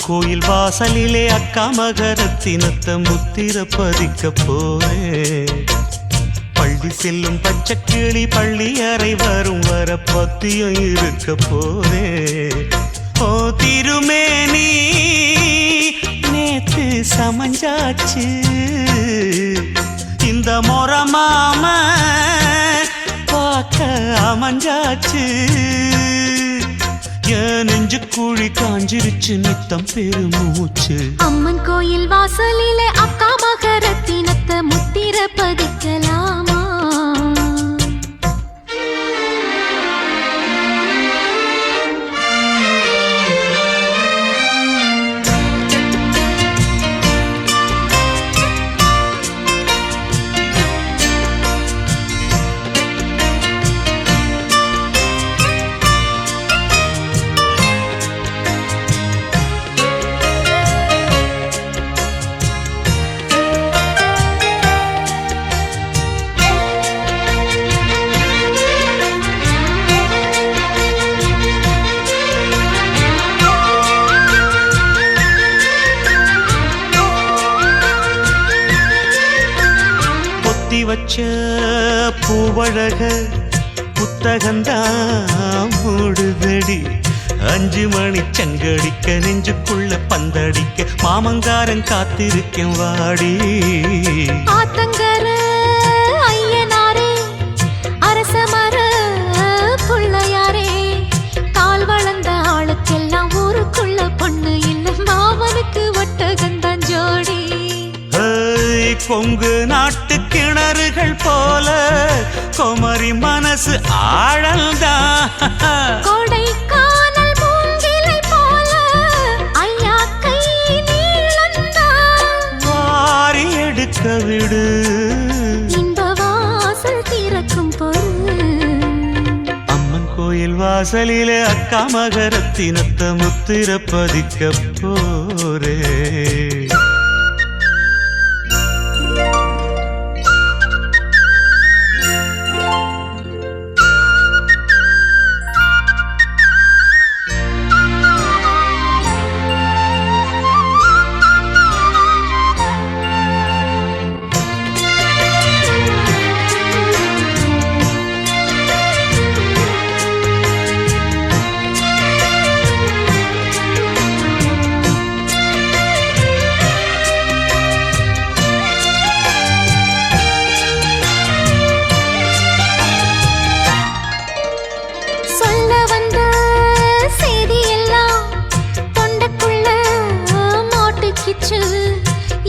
கோயில் வாசலிலே அக்கா மகரத்தினத்த முத்திர பதிக்க போறேன். பள்ளி செல்லும் பச்சைக்கிளி பள்ளி அறை வரும் வர பத்தியம் இருக்க போறேன். ஓ திருமேனி நேத்து சமஞ்சாச்சு, இந்த மொரமாம பார்க்க அமைஞ்சாச்சு. என் நெஞ்சு கூழி காஞ்சிருச்சு நித்தம் பெருமூச்சு. அம்மன் கோயில் வாசலிலே அக்கா மகரத்தினத்த முத்திர பதிக்கலாமா? வச்ச பூவழக புத்தகந்தான் மூடுதடி. 5 மணி சங்கடிக்க நெஞ்சுக்குள்ள பந்தடிக்க மாமங்காரன் காத்திருக்கேன் வாடி. ஆத்தங்கர ஐயனாரே அரசமர புள்ளையாரே, கால் வளர்ந்த ஆளுக்கெல்லாம் ஊருக்குள்ள பொண்ணு இல்லை, மாமனுக்கு ஒட்டகந்தான் ஜோடி. கொங்கு நாட்டு கிணறுகள் போல குமரி மனசு ஆழல்தான், கொடைக்கானல் மூங்கிலை போல ஐயா கை நீளந்தான். வாரி எடுக்க விடு இன்ப வாசல் திறக்கும் பொருள். அம்மன் கோயில் வாசலிலே அக்கா மகரத்தினத்த முத்திர பதிக்க போரே.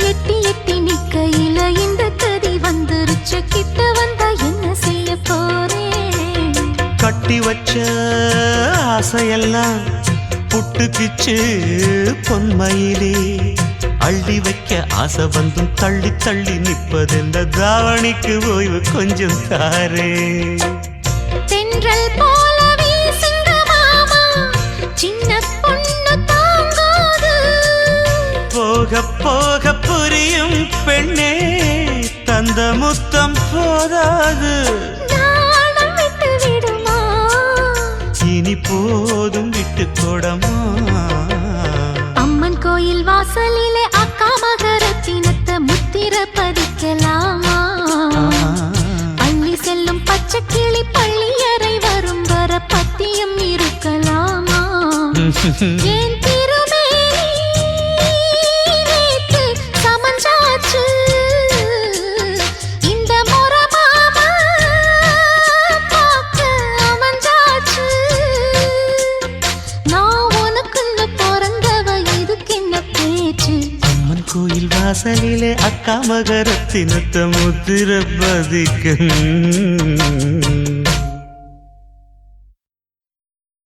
எட்டி எட்டி நிக்கையில இந்த கதி வந்துருச்சு, கிட்ட வந்தா என்ன செய்ய போறேன்? கட்டி வச்ச ஆசையெல்லாம் புட்டுக்கிச்சு பொன்மையிலே, அள்ளி வைக்க ஆசை வந்தும் தள்ளி தள்ளி நிற்பதெந்த தாவணிக்கு ஓய்வு கொஞ்சம் தாரே. தென்றல் போல வீசுங்க மாமா, சின்ன பொண்ணு தாங்காது. போக போக புரியும் பெண்ணே தந்த முத்தம் போதாது, நாணம் விட்டு விடுமா? இனி போதும் விட்டு கொடமா. அம்மன் கோயில் வாசலிலே அக்கா மகரத்தினத்த முத்திர பதிக்கலாமா? அள்ளி செல்லும் பச்சைக்கிளி பள்ளி அறை வரும் வர பத்தியம் இருக்கலாமா? ஏன் கோயில் வாசலிலே அக்கா மகரத்தினத்த முத்திர பதிக்க